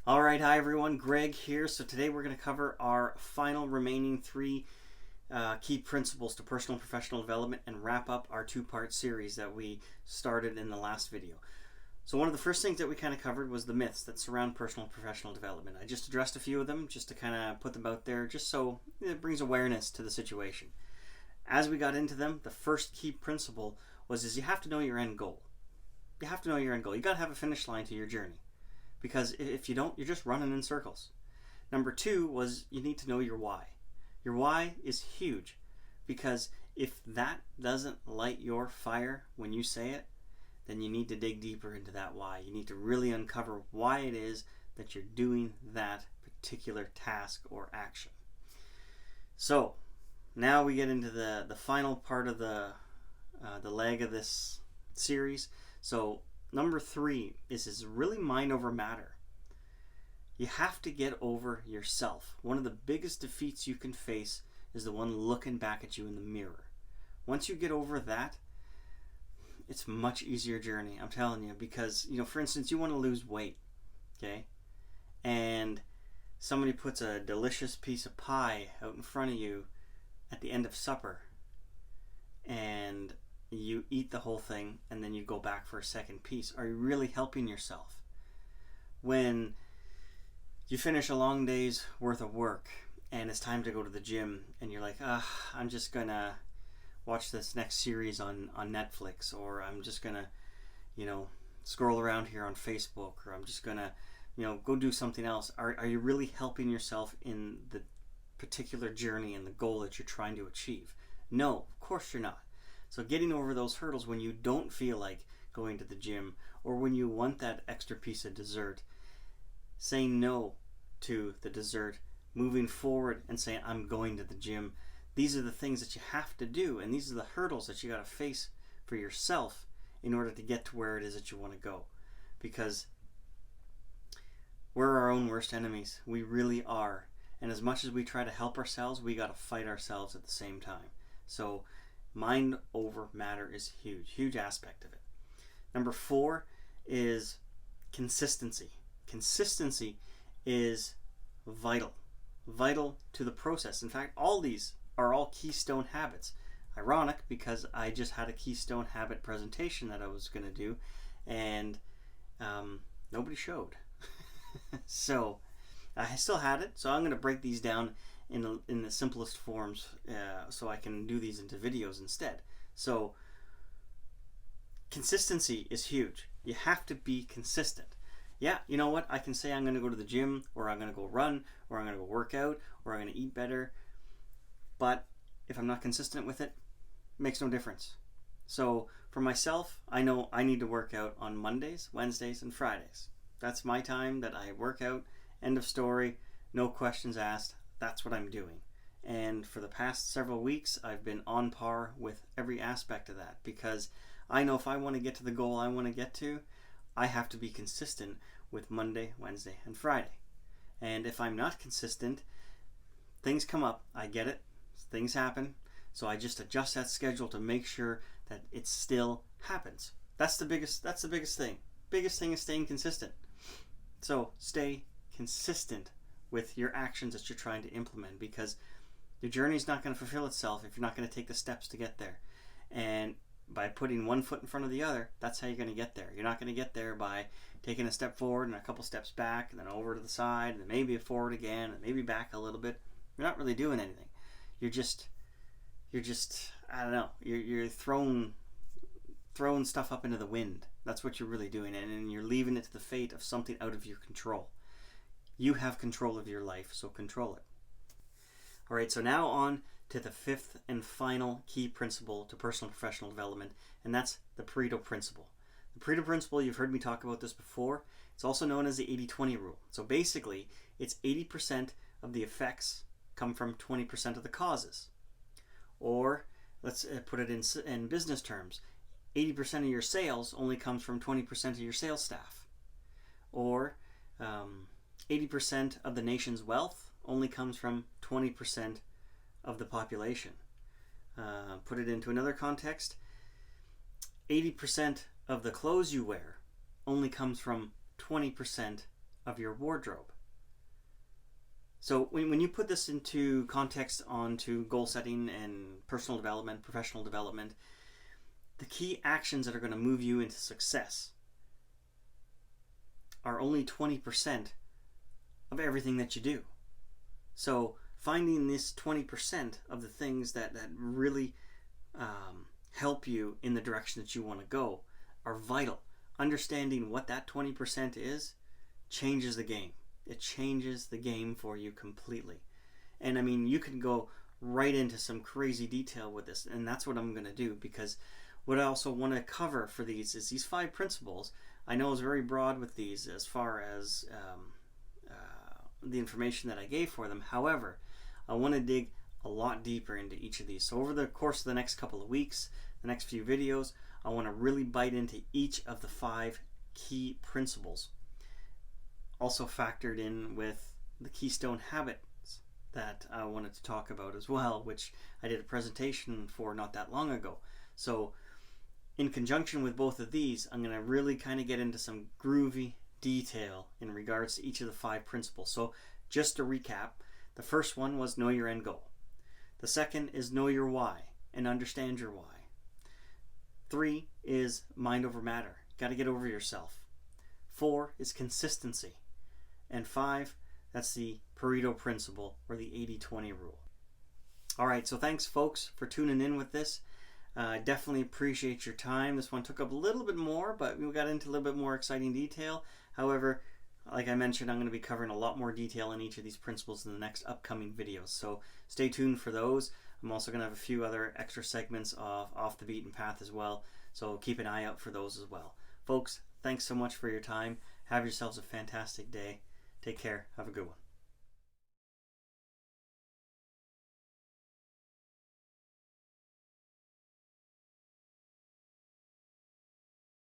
All right, hi everyone, Greg here. So today we're going to cover our final remaining three key principles to personal and professional development and wrap up our two-part series that we started in the last video. So one of the first things that we kind of covered was the myths that surround personal and professional development. I just addressed a few of them just to kind of put them out there just so it brings awareness to the situation. As we got into them, the first key principle was you have to know your end goal. You have to know your end goal. You got to have a finish line to your journey. Because if you don't, you're just running in circles. Number two was you need to know your why. Your why is huge because if that doesn't light your fire when you say it, then you need to dig deeper into that why. You need to really uncover why it is that you're doing that particular task or action. So now we get into the final part of the leg of this series. So number three is really mind over matter. You have to get over yourself. One of the biggest defeats you can face is the one looking back at you in the mirror. Once you get over that, it's a much easier journey, I'm telling you, because, for instance, you want to lose weight, okay? And somebody puts a delicious piece of pie out in front of you at the end of supper, and you eat the whole thing and then you go back for a second piece. Are you really helping yourself? When you finish a long day's worth of work and it's time to go to the gym and you're like, I'm just gonna watch this next series on Netflix, or I'm just gonna scroll around here on Facebook, or I'm just gonna go do something else. Are you really helping yourself in the particular journey and the goal that you're trying to achieve? No, of course you're not. So getting over those hurdles when you don't feel like going to the gym, or when you want that extra piece of dessert, saying no to the dessert, moving forward and saying, I'm going to the gym. These are the things that you have to do, and these are the hurdles that you got to face for yourself in order to get to where it is that you want to go. Because we're our own worst enemies. We really are. And as much as we try to help ourselves, we got to fight ourselves at the same time. So mind over matter is huge aspect of it. Number four is consistency. Consistency is vital to the process. In fact, all these are all keystone habits. Ironic, because I just had a keystone habit presentation that I was going to do, and nobody showed. So I still had it, so I'm going to break these down in the simplest forms so I can do these into videos instead. So consistency is huge. You have to be consistent. Yeah, you know what? I can say I'm going to go to the gym, or I'm going to go run, or I'm going to go work out, or I'm going to eat better. But if I'm not consistent with it, it makes no difference. So for myself, I know I need to work out on Mondays, Wednesdays, and Fridays. That's my time that I work out. End of story. No questions asked. That's what I'm doing. And for the past several weeks, I've been on par with every aspect of that, because I know if I want to get to the goal I want to get to, I have to be consistent with Monday, Wednesday, and Friday. And if I'm not consistent, things come up. I get it. Things happen. So I just adjust that schedule to make sure that it still happens. That's the biggest thing. Biggest thing is staying consistent. So stay consistent with your actions that you're trying to implement, because your journey is not going to fulfill itself if you're not going to take the steps to get there. And by putting one foot in front of the other, that's how you're going to get there. You're not going to get there by taking a step forward and a couple steps back, and then over to the side, and then maybe forward again, and maybe back a little bit. You're not really doing anything. You're just I don't know. You're throwing stuff up into the wind. That's what you're really doing, and you're leaving it to the fate of something out of your control. You have control of your life, so control it. All right, so now on to the fifth and final key principle to personal and professional development, and that's the Pareto principle. The Pareto principle, you've heard me talk about this before. It's also known as the 80-20 rule. So basically, it's 80% of the effects come from 20% of the causes. Or let's put it in business terms. 80% of your sales only comes from 20% of your sales staff. Or 80% of the nation's wealth only comes from 20% of the population. Put it into another context, 80% of the clothes you wear only comes from 20% of your wardrobe. So when you put this into context onto goal setting and personal development, professional development, the key actions that are going to move you into success are only 20% of everything that you do. So finding this 20% of the things that really help you in the direction that you want to go are vital. Understanding what that 20% is changes the game. It changes the game for you completely. And I mean, you can go right into some crazy detail with this, and that's what I'm going to do, because what I also want to cover for these is these 5 principles. I know it's very broad with these as far as the information that I gave for them. However, I want to dig a lot deeper into each of these. So over the course of the next couple of weeks, the next few videos, I want to really bite into each of the 5 key principles. Also factored in with the keystone habits that I wanted to talk about as well, which I did a presentation for not that long ago. So in conjunction with both of these, I'm going to really kind of get into some groovy detail in regards to each of the 5 principles. So just to recap, the first one was know your end goal. The second is know your why and understand your why. 3 is mind over matter. Got to get over yourself. 4 is consistency. And 5, that's the Pareto principle, or the 80-20 rule. All right, so thanks folks for tuning in with this. Definitely appreciate your time. This one took up a little bit more, but we got into a little bit more exciting detail. However, like I mentioned, I'm going to be covering a lot more detail in each of these principles in the next upcoming videos. So stay tuned for those. I'm also going to have a few other extra segments of Off the Beaten Path as well. So keep an eye out for those as well. Folks, thanks so much for your time. Have yourselves a fantastic day. Take care. Have a good one.